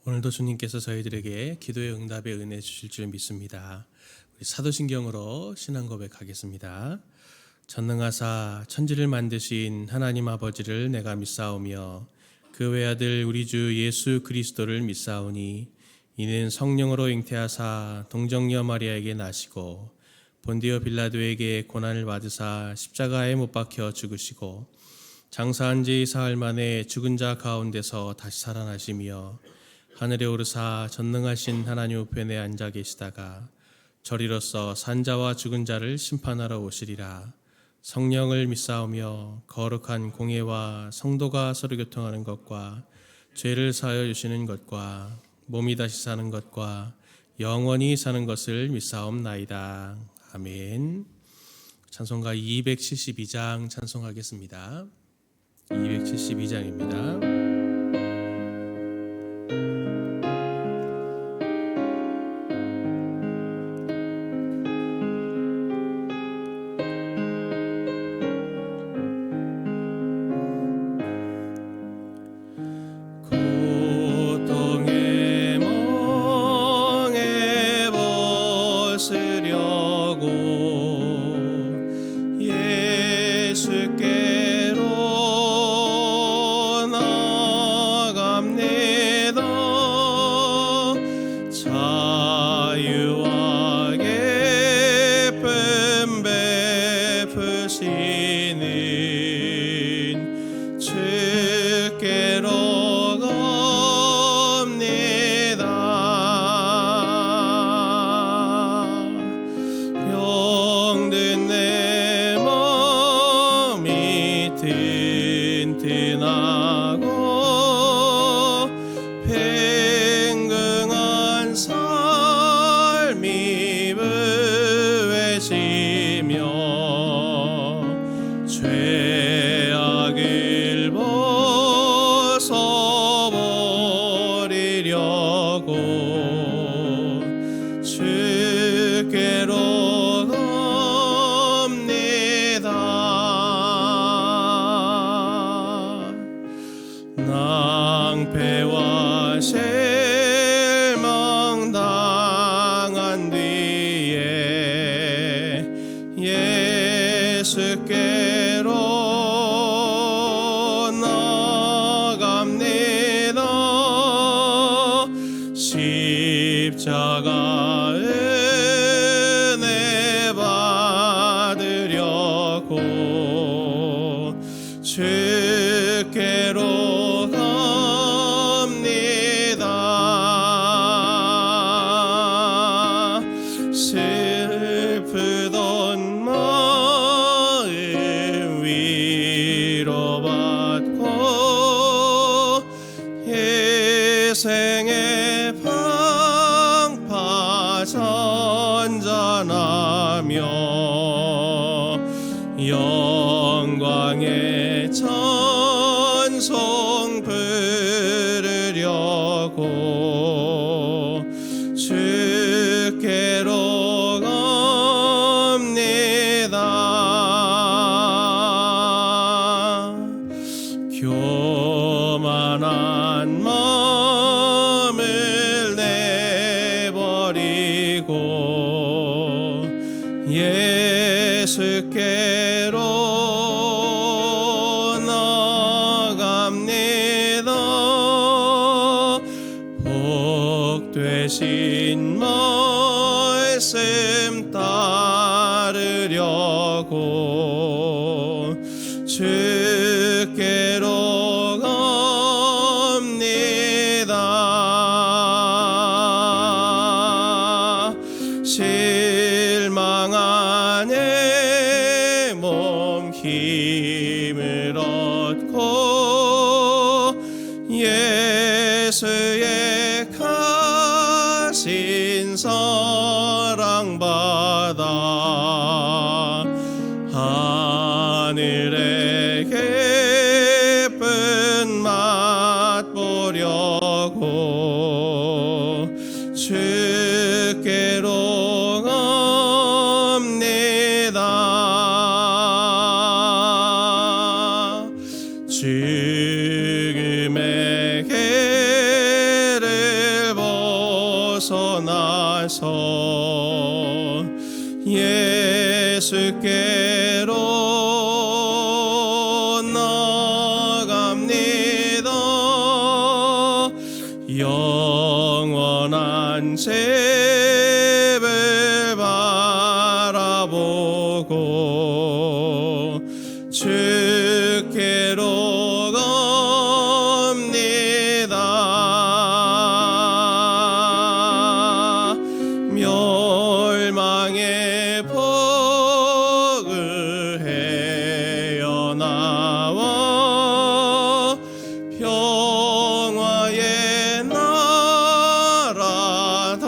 오늘도 주님께서 저희들에게 기도의 응답의 은혜 주실 줄 믿습니다. 우리 사도신경으로 신앙 고백하겠습니다. 전능하사 천지를 만드신 하나님 아버지를 내가 믿사오며 그 외아들 우리 주 예수 그리스도를 믿사오니 이는 성령으로 잉태하사 동정녀 마리아에게 나시고 본디오 빌라도에게 고난을 받으사 십자가에 못 박혀 죽으시고 장사한 지 사흘 만에 죽은 자 가운데서 다시 살아나시며 하늘에 오르사 전능하신 하나님 우편에 앉아 계시다가 저리로서 산자와 죽은 자를 심판하러 오시리라. 성령을 믿사오며 거룩한 공예와 성도가 서로 교통하는 것과 죄를 사하여 주시는 것과 몸이 다시 사는 것과 영원히 사는 것을 믿사옵나이다. 아멘. 찬송가 272장 찬송하겠습니다. 272장입니다. 낭패와 실망당한 뒤에 예수께로 나갑니다. 십자가 은혜 받으려고 주께로 슬프던 마음 위로받고 희생의 방파 전전하며 영광의 찬송 부르려고 주께로 교만한 마음을 내버리고 예수께로 나갑니다. 복 되신 말씀 따르려고 주께로 갑니다. 실망한 내 몸 힘을 얻고 예수의 가신 사랑받아 하늘의 기쁜 맛보려고 주께로 갑니다. 죽음의 길을 따라서 예수께로 나갑니다. 영원한 집을 바라보고 주께로 갑니다. 멸망의 폭을 헤어나와 평화의 나라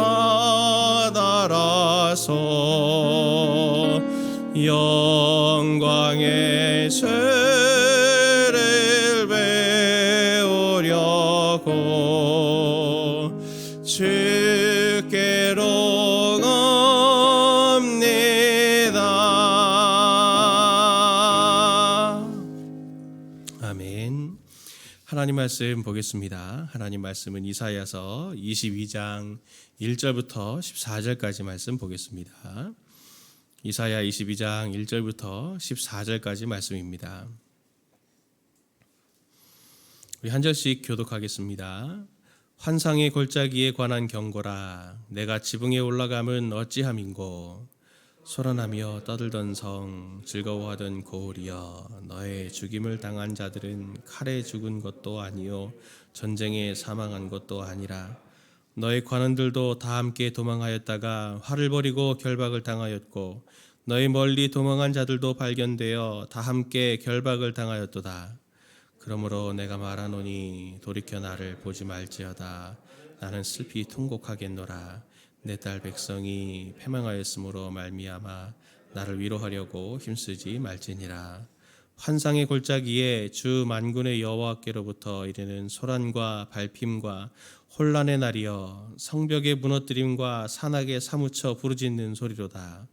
다다라서 영광의 주를 배우려고 주께로 갑니다. 아멘. 하나님 말씀 보겠습니다. 하나님 말씀은 이사야서 22장 1절부터 14절까지 말씀 보겠습니다. 이사야 22장 1절부터 14절까지 말씀입니다. 우리 한 절씩 교독하겠습니다. 환상의 골짜기에 관한 경고라. 내가 지붕에 올라감은 어찌함인고. 소란하며 떠들던 성, 즐거워하던 고을이여, 너의 죽임을 당한 자들은 칼에 죽은 것도 아니요 전쟁에 사망한 것도 아니라 너의 관원들도 다 함께 도망하였다가 활을 버리고 결박을 당하였고 너희 멀리 도망한 자들도 발견되어 다 함께 결박을 당하였도다. 그러므로 내가 말하노니 돌이켜 나를 보지 말지어다. 나는 슬피 통곡하겠노라. 내 딸 백성이 패망하였으므로 말미암아 나를 위로하려고 힘쓰지 말지니라. 환상의 골짜기에 주 만군의 여호와께로부터 이르는 소란과 발핌과 혼란의 날이여, 성벽의 무너뜨림과 산악에 사무쳐 부르짖는 소리로다.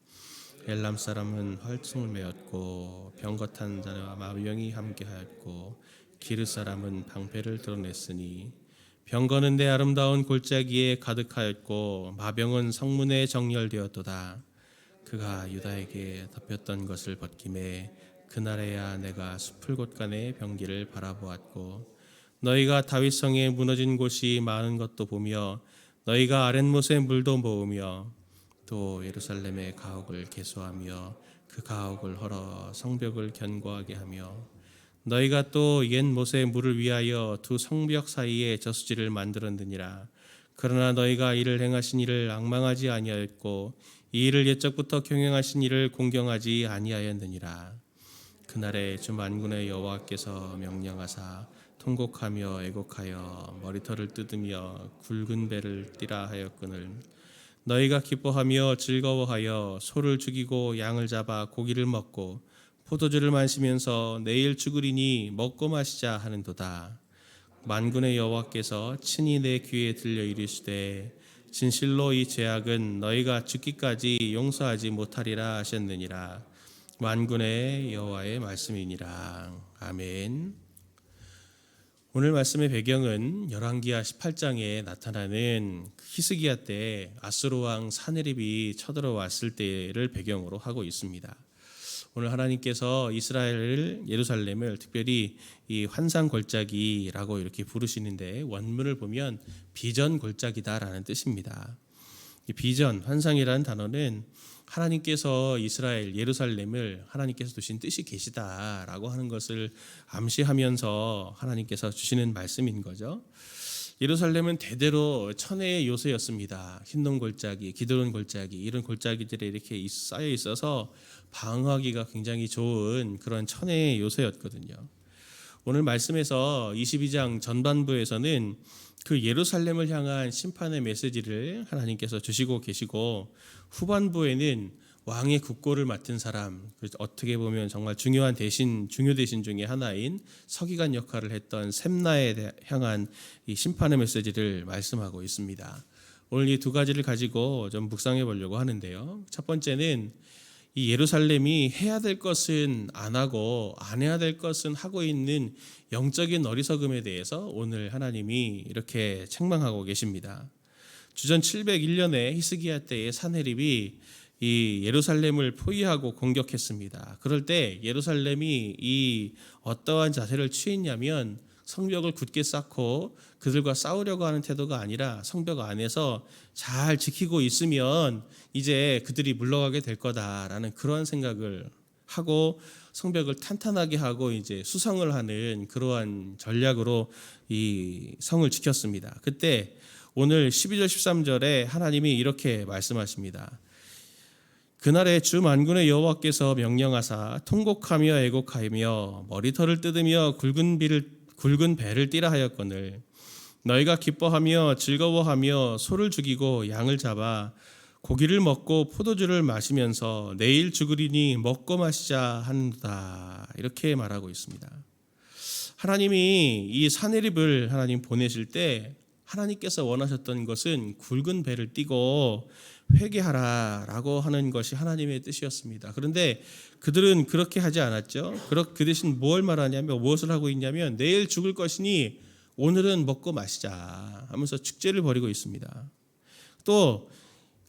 엘람 사람은 활충을 메었고 병거탄 자와 마병이 함께하였고 기르 사람은 방패를 드러냈으니 병거는 내 아름다운 골짜기에 가득하였고 마병은 성문에 정렬되었도다. 그가 유다에게 덮였던 것을 벗김에 그날에야 내가 숲을 곳간의 병기를 바라보았고 너희가 다윗성에 무너진 곳이 많은 것도 보며 너희가 아랫못의 물도 모으며 또 예루살렘의 가옥을 개수하며 그 가옥을 헐어 성벽을 견고하게 하며 너희가 또 옛 못의 물을 위하여 두 성벽 사이에 저수지를 만들었느니라. 그러나 너희가 이를 행하신 이를 앙망하지 아니하였고 이 일을 옛적부터 경영하신 이를 공경하지 아니하였느니라. 그날에 주 만군의 여호와께서 명령하사 통곡하며 애곡하여 머리털을 뜯으며 굵은 배를 띠라 하였거늘 너희가 기뻐하며 즐거워하여 소를 죽이고 양을 잡아 고기를 먹고 포도주를 마시면서 내일 죽으리니 먹고 마시자 하는도다. 만군의 여호와께서 친히 내 귀에 들려 이르시되 진실로 이 죄악은 너희가 죽기까지 용서하지 못하리라 하셨느니라. 만군의 여호와의 말씀이니라. 아멘. 오늘 말씀의 배경은 열왕기하 18장에 나타나는 히스기야 때 아수르 왕 사네립이 쳐들어왔을 때를 배경으로 하고 있습니다. 오늘 하나님께서 이스라엘을 예루살렘을 특별히 이 환상 골짜기라고 이렇게 부르시는데 원문을 보면 비전 골짜기다라는 뜻입니다. 이 비전, 환상이라는 단어는 하나님께서 이스라엘, 예루살렘을 하나님께서 두신 뜻이 계시다라고 하는 것을 암시하면서 하나님께서 주시는 말씀인 거죠. 예루살렘은 대대로 천혜의 요새였습니다. 흰동 골짜기, 기드론 골짜기 이런 골짜기들이 이렇게 쌓여 있어서 방어하기가 굉장히 좋은 그런 천혜의 요새였거든요. 오늘 말씀에서 22장 전반부에서는 그 예루살렘을 향한 심판의 메시지를 하나님께서 주시고 계시고 후반부에는 왕의 국고를 맡은 사람, 어떻게 보면 정말 중요 대신 중에 하나인 서기관 역할을 했던 셈나에 향한 이 심판의 메시지를 말씀하고 있습니다. 오늘 이 두 가지를 가지고 좀 묵상해 보려고 하는데요. 첫 번째는 이 예루살렘이 해야 될 것은 안 하고 안 해야 될 것은 하고 있는 영적인 어리석음에 대해서 오늘 하나님이 이렇게 책망하고 계십니다. 주전 701년에 히스기야 때에 산헤립이 이 예루살렘을 포위하고 공격했습니다. 그럴 때 예루살렘이 이 어떠한 자세를 취했냐면 성벽을 굳게 쌓고 그들과 싸우려고 하는 태도가 아니라 성벽 안에서 잘 지키고 있으면 이제 그들이 물러가게 될 거다라는 그러한 생각을 하고 성벽을 탄탄하게 하고 이제 수성을 하는 그러한 전략으로 이 성을 지켰습니다. 그때 오늘 12절 13절에 하나님이 이렇게 말씀하십니다. 그날에 주 만군의 여호와께서 명령하사 통곡하며 애곡하며 머리털을 뜯으며 굵은 배를 띠라 하였거늘 너희가 기뻐하며 즐거워하며 소를 죽이고 양을 잡아 고기를 먹고 포도주를 마시면서 내일 죽으리니 먹고 마시자 하는도다. 이렇게 말하고 있습니다. 하나님이 이 산헤립을 하나님 보내실 때 하나님께서 원하셨던 것은 굵은 배를 띠고 회개하라라고 하는 것이 하나님의 뜻이었습니다. 그런데 그들은 그렇게 하지 않았죠. 그 대신 뭘 말하냐면 무엇을 하고 있냐면 내일 죽을 것이니 오늘은 먹고 마시자 하면서 축제를 벌이고 있습니다. 또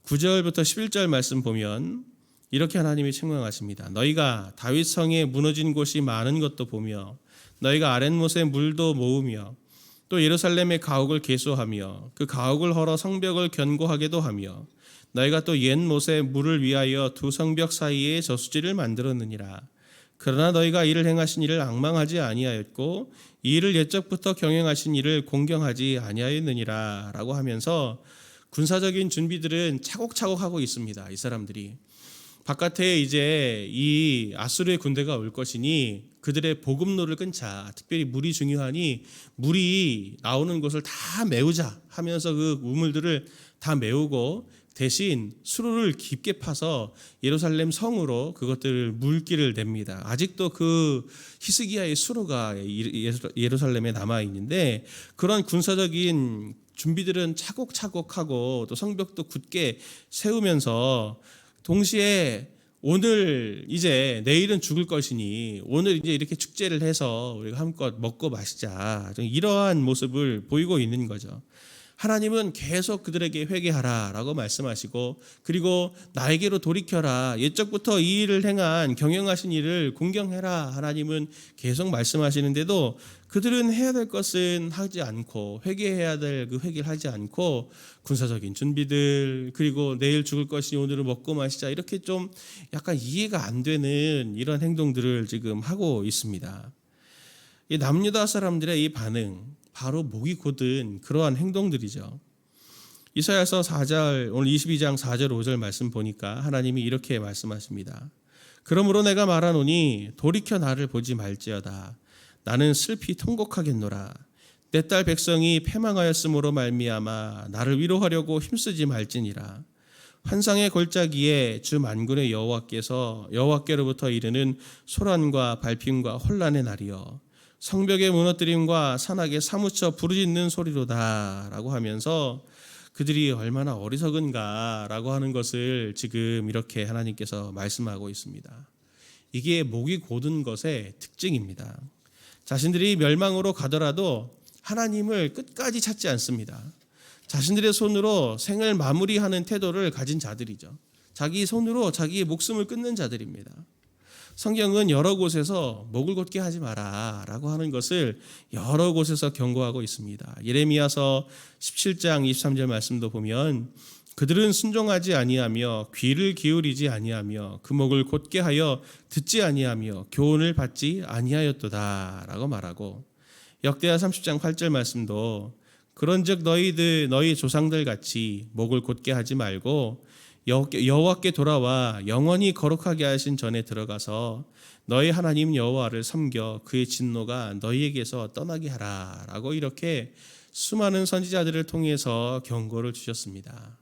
9절부터 11절 말씀 보면 이렇게 하나님이 책망하십니다. 너희가 다윗 성에 무너진 곳이 많은 것도 보며 너희가 아랫못에 물도 모으며 또 예루살렘의 가옥을 계수하며 그 가옥을 헐어 성벽을 견고하게도 하며 너희가 또 옛못에 물을 위하여 두 성벽 사이에 저수지를 만들었느니라. 그러나 너희가 이를 행하신 이를 앙망하지 아니하였고 이 일을 옛적부터 경영하신 이를 공경하지 아니하였느니라 라고 하면서 군사적인 준비들은 차곡차곡 하고 있습니다. 이 사람들이 바깥에 이제 이 아수르의 군대가 올 것이니 그들의 보급로를 끊자. 특별히 물이 중요하니 물이 나오는 곳을 다 메우자 하면서 그 우물들을 다 메우고 대신 수로를 깊게 파서 예루살렘 성으로 그것들을 물길을 냅니다. 아직도 그 히스기야의 수로가 예루살렘에 남아 있는데 그런 군사적인 준비들은 차곡차곡하고 또 성벽도 굳게 세우면서 동시에 오늘 이제 내일은 죽을 것이니 오늘 이제 이렇게 축제를 해서 우리가 한껏 먹고 마시자 이러한 모습을 보이고 있는 거죠. 하나님은 계속 그들에게 회개하라라고 말씀하시고 그리고 나에게로 돌이켜라. 옛적부터 이 일을 행한 경영하신 일을 공경해라. 하나님은 계속 말씀하시는데도 그들은 해야 될 것은 하지 않고 회개해야 될 그 회개를 하지 않고 군사적인 준비들 그리고 내일 죽을 것이니 오늘은 먹고 마시자 이렇게 좀 약간 이해가 안 되는 이런 행동들을 지금 하고 있습니다. 이 남유다 사람들의 이 반응 바로 목이 곧은 그러한 행동들이죠. 이사야서 4절 오늘 22장 4절 5절 말씀 보니까 하나님이 이렇게 말씀하십니다. 그러므로 내가 말하노니 돌이켜 나를 보지 말지어다. 나는 슬피 통곡하겠노라. 내 딸 백성이 패망하였으므로 말미암아 나를 위로하려고 힘쓰지 말지니라. 환상의 골짜기에 주 만군의 여호와께로부터 이르는 소란과 발핌과 혼란의 날이여 성벽의 무너뜨림과 산악에 사무쳐 부르짖는 소리로다 라고 하면서 그들이 얼마나 어리석은가 라고 하는 것을 지금 이렇게 하나님께서 말씀하고 있습니다. 이게 목이 곧은 것의 특징입니다. 자신들이 멸망으로 가더라도 하나님을 끝까지 찾지 않습니다. 자신들의 손으로 생을 마무리하는 태도를 가진 자들이죠. 자기 손으로 자기의 목숨을 끊는 자들입니다. 성경은 여러 곳에서 목을 곧게 하지 마라 라고 하는 것을 여러 곳에서 경고하고 있습니다. 예레미야서 17장 23절 말씀도 보면 그들은 순종하지 아니하며 귀를 기울이지 아니하며 그 목을 곧게 하여 듣지 아니하며 교훈을 받지 아니하였도다 라고 말하고 역대하 30장 8절 말씀도 그런즉 너희 조상들 같이 목을 곧게 하지 말고 여호와께 돌아와 영원히 거룩하게 하신 전에 들어가서 너희 하나님 여호와를 섬겨 그의 진노가 너희에게서 떠나게 하라 라고 이렇게 수많은 선지자들을 통해서 경고를 주셨습니다.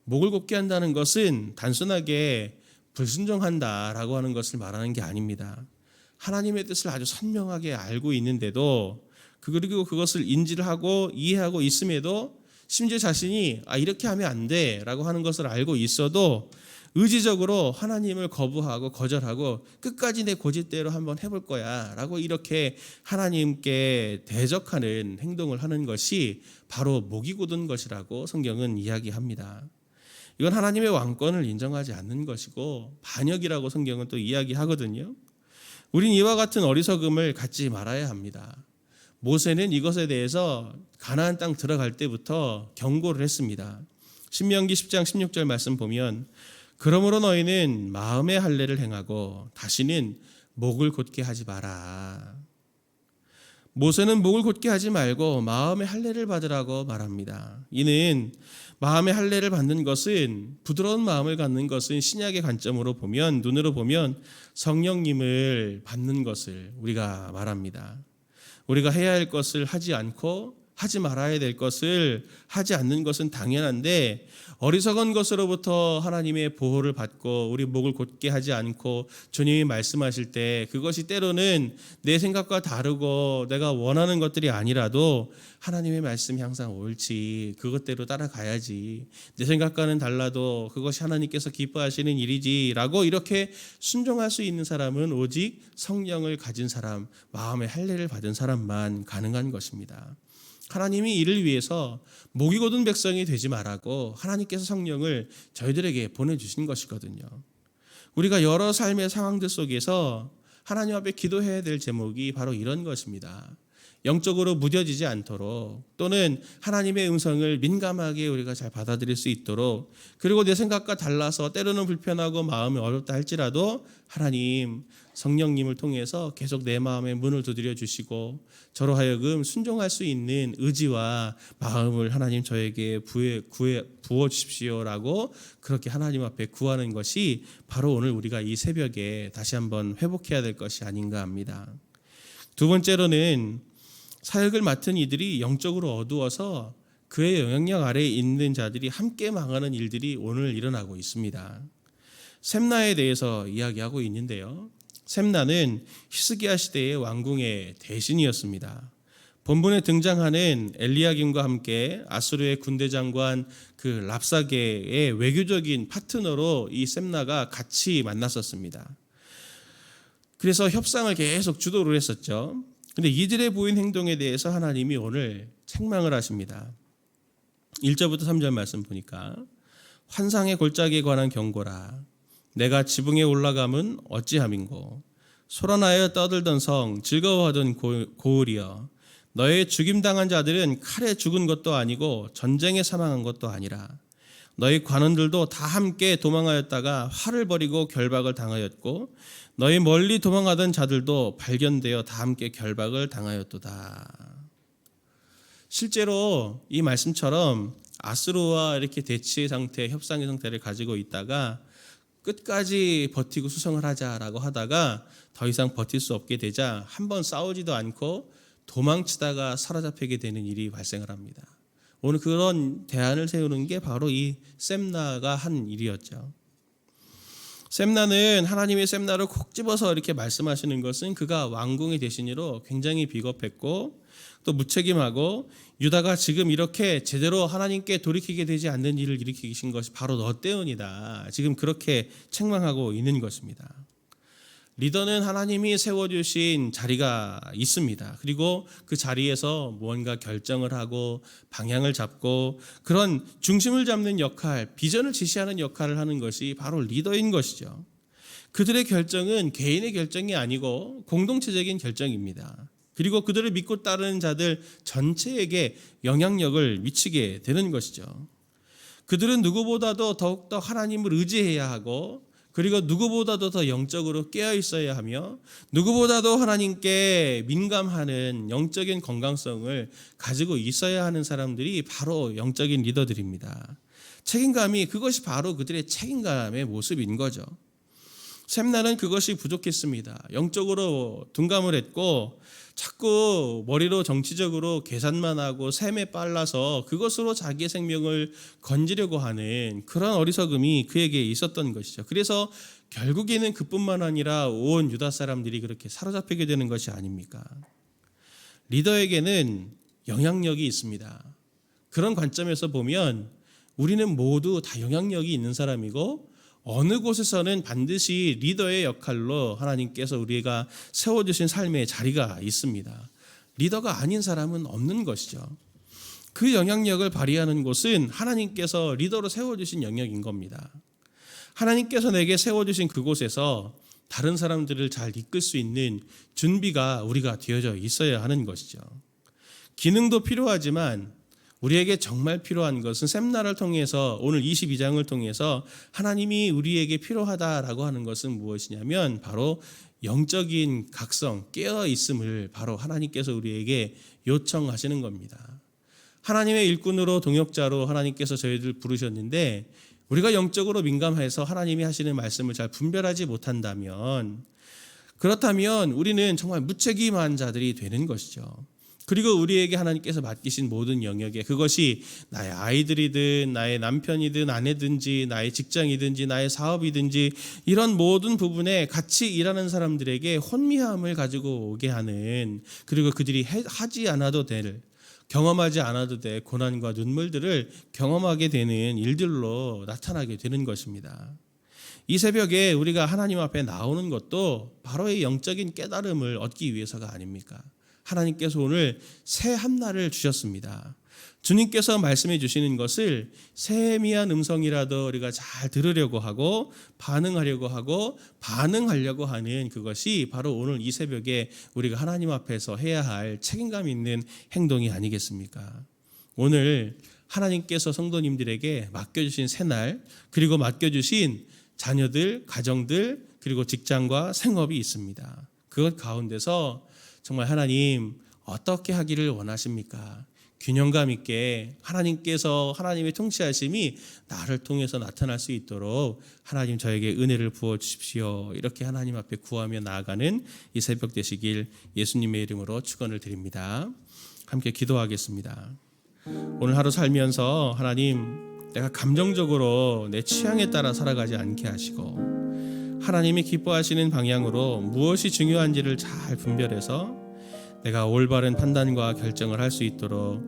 목을 곧게 한다는 것은 단순하게 불순종한다라고 하는 것을 말하는 게 아닙니다. 하나님의 뜻을 아주 선명하게 알고 있는데도 그리고 그것을 인지를 하고 이해하고 있음에도 심지어 자신이 이렇게 하면 안 돼 라고 하는 것을 알고 있어도 의지적으로 하나님을 거부하고 거절하고 끝까지 내 고집대로 한번 해볼 거야 라고 이렇게 하나님께 대적하는 행동을 하는 것이 바로 목이 곧은 것이라고 성경은 이야기합니다. 이건 하나님의 왕권을 인정하지 않는 것이고 반역이라고 성경은 또 이야기하거든요. 우린 이와 같은 어리석음을 갖지 말아야 합니다. 모세는 이것에 대해서 가나안 땅 들어갈 때부터 경고를 했습니다. 신명기 10장 16절 말씀 보면 그러므로 너희는 마음의 할례를 행하고 다시는 목을 곧게 하지 마라. 모세는 목을 곧게 하지 말고 마음의 할례를 받으라고 말합니다. 이는 마음의 할례를 받는 것은 부드러운 마음을 갖는 것은 신약의 관점으로 보면 눈으로 보면 성령님을 받는 것을 우리가 말합니다. 우리가 해야 할 것을 하지 않고 하지 말아야 될 것을 하지 않는 것은 당연한데 어리석은 것으로부터 하나님의 보호를 받고 우리 목을 곧게 하지 않고 주님이 말씀하실 때 그것이 때로는 내 생각과 다르고 내가 원하는 것들이 아니라도 하나님의 말씀이 항상 옳지 그것대로 따라가야지 내 생각과는 달라도 그것이 하나님께서 기뻐하시는 일이지 라고 이렇게 순종할 수 있는 사람은 오직 성령을 가진 사람 마음의 할례를 받은 사람만 가능한 것입니다. 하나님이 이를 위해서 목이 곧은 백성이 되지 말라고 하나님께서 성령을 저희들에게 보내주신 것이거든요. 우리가 여러 삶의 상황들 속에서 하나님 앞에 기도해야 될 제목이 바로 이런 것입니다. 영적으로 무뎌지지 않도록 또는 하나님의 음성을 민감하게 우리가 잘 받아들일 수 있도록 그리고 내 생각과 달라서 때로는 불편하고 마음이 어렵다 할지라도 하나님 성령님을 통해서 계속 내 마음의 문을 두드려 주시고 저로 하여금 순종할 수 있는 의지와 마음을 하나님 저에게 부어 주십시오라고 그렇게 하나님 앞에 구하는 것이 바로 오늘 우리가 이 새벽에 다시 한번 회복해야 될 것이 아닌가 합니다. 두 번째로는 사역을 맡은 이들이 영적으로 어두워서 그의 영향력 아래에 있는 자들이 함께 망하는 일들이 오늘 일어나고 있습니다. 셈나에 대해서 이야기하고 있는데요. 셈나는 히스기야 시대의 왕궁의 대신이었습니다. 본문에 등장하는 엘리야김과 함께 아수르의 군대 장관 그 랍사게의 외교적인 파트너로 이 셈나가 같이 만났었습니다. 그래서 협상을 계속 주도를 했었죠. 근데 이들의 보인 행동에 대해서 하나님이 오늘 책망을 하십니다. 1절부터 3절 말씀 보니까 환상의 골짜기에 관한 경고라. 내가 지붕에 올라감은 어찌함인고 소란하여 떠들던 성 즐거워하던 고을이여 너의 죽임당한 자들은 칼에 죽은 것도 아니고 전쟁에 사망한 것도 아니라 너희 관원들도 다 함께 도망하였다가 활을 버리고 결박을 당하였고 너희 멀리 도망하던 자들도 발견되어 다 함께 결박을 당하였도다. 실제로 이 말씀처럼 아수르와 이렇게 대치의 상태, 협상의 상태를 가지고 있다가 끝까지 버티고 수성을 하자라고 하다가 더 이상 버틸 수 없게 되자 한번 싸우지도 않고 도망치다가 사로잡히게 되는 일이 발생을 합니다. 오늘 그런 대안을 세우는 게 바로 이 셈나가 한 일이었죠. 셈나는 하나님의 셈나를 콕 집어서 이렇게 말씀하시는 것은 그가 왕궁의 대신으로 굉장히 비겁했고 또 무책임하고 유다가 지금 이렇게 제대로 하나님께 돌이키게 되지 않는 일을 일으키신 것이 바로 너 때문이다. 지금 그렇게 책망하고 있는 것입니다. 리더는 하나님이 세워주신 자리가 있습니다. 그리고 그 자리에서 무언가 결정을 하고 방향을 잡고 그런 중심을 잡는 역할, 비전을 지시하는 역할을 하는 것이 바로 리더인 것이죠. 그들의 결정은 개인의 결정이 아니고 공동체적인 결정입니다. 그리고 그들을 믿고 따르는 자들 전체에게 영향력을 미치게 되는 것이죠. 그들은 누구보다도 더욱더 하나님을 의지해야 하고 그리고 누구보다도 더 영적으로 깨어 있어야 하며 누구보다도 하나님께 민감하는 영적인 건강성을 가지고 있어야 하는 사람들이 바로 영적인 리더들입니다. 책임감이 그것이 바로 그들의 책임감의 모습인 거죠. 셈나는 그것이 부족했습니다. 영적으로 둔감을 했고 자꾸 머리로 정치적으로 계산만 하고 셈에 빨라서 그것으로 자기의 생명을 건지려고 하는 그런 어리석음이 그에게 있었던 것이죠. 그래서 결국에는 그뿐만 아니라 온 유다 사람들이 그렇게 사로잡히게 되는 것이 아닙니까? 리더에게는 영향력이 있습니다. 그런 관점에서 보면 우리는 모두 다 영향력이 있는 사람이고 어느 곳에서는 반드시 리더의 역할로 하나님께서 우리가 세워주신 삶의 자리가 있습니다. 리더가 아닌 사람은 없는 것이죠. 그 영향력을 발휘하는 곳은 하나님께서 리더로 세워주신 영역인 겁니다. 하나님께서 내게 세워주신 그곳에서 다른 사람들을 잘 이끌 수 있는 준비가 우리가 되어져 있어야 하는 것이죠. 기능도 필요하지만 우리에게 정말 필요한 것은 셈나를 통해서 오늘 22장을 통해서 하나님이 우리에게 필요하다라고 하는 것은 무엇이냐면 바로 영적인 각성, 깨어있음을 바로 하나님께서 우리에게 요청하시는 겁니다. 하나님의 일꾼으로 동역자로 하나님께서 저희들 부르셨는데 우리가 영적으로 민감해서 하나님이 하시는 말씀을 잘 분별하지 못한다면 그렇다면 우리는 정말 무책임한 자들이 되는 것이죠. 그리고 우리에게 하나님께서 맡기신 모든 영역에 그것이 나의 아이들이든 나의 남편이든 아내든지 나의 직장이든지 나의 사업이든지 이런 모든 부분에 같이 일하는 사람들에게 혼미함을 가지고 오게 하는 그리고 그들이 하지 않아도 될 경험하지 않아도 될 고난과 눈물들을 경험하게 되는 일들로 나타나게 되는 것입니다. 이 새벽에 우리가 하나님 앞에 나오는 것도 바로 이 영적인 깨달음을 얻기 위해서가 아닙니까? 하나님께서 오늘 새 한날을 주셨습니다. 주님께서 말씀해 주시는 것을 세미한 음성이라도 우리가 잘 들으려고 하고 반응하려고 하는 그것이 바로 오늘 이 새벽에 우리가 하나님 앞에서 해야 할 책임감 있는 행동이 아니겠습니까? 오늘 하나님께서 성도님들에게 맡겨주신 새날 그리고 맡겨주신 자녀들, 가정들 그리고 직장과 생업이 있습니다. 그것 가운데서 정말 하나님 어떻게 하기를 원하십니까? 균형감 있게 하나님께서 하나님의 통치하심이 나를 통해서 나타날 수 있도록 하나님 저에게 은혜를 부어 주십시오. 이렇게 하나님 앞에 구하며 나아가는 이 새벽 되시길 예수님의 이름으로 축원을 드립니다. 함께 기도하겠습니다. 오늘 하루 살면서 하나님 내가 감정적으로 내 취향에 따라 살아가지 않게 하시고 하나님이 기뻐하시는 방향으로 무엇이 중요한지를 잘 분별해서 내가 올바른 판단과 결정을 할 수 있도록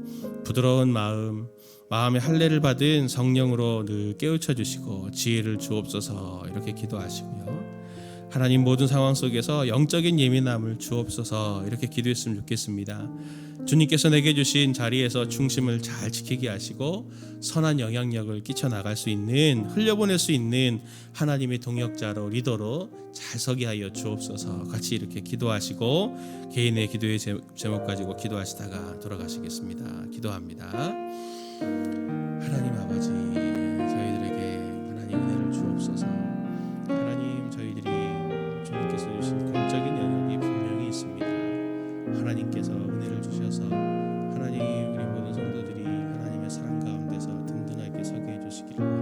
부드러운 마음의 할례를 받은 성령으로 늘 깨우쳐 주시고 지혜를 주옵소서 이렇게 기도하시고요. 하나님 모든 상황 속에서 영적인 예민함을 주옵소서 이렇게 기도했으면 좋겠습니다. 주님께서 내게 주신 자리에서 중심을 잘 지키게 하시고 선한 영향력을 끼쳐나갈 수 있는 흘려보낼 수 있는 하나님의 동역자로 리더로 잘 서게 하여 주옵소서 같이 이렇게 기도하시고 개인의 기도의 제목 가지고 기도하시다가 돌아가시겠습니다. 기도합니다. 하나님 아버지 저희들에게 하나님 은혜를 주옵소서. 하나님 저희들이 주님께서 주신 공적인 영역이 분명히 있습니다. 하나님께서 은혜를 주셔서 하나님 우리 모든 성도들이 하나님의 사랑 가운데서 든든하게 서게 해주시기를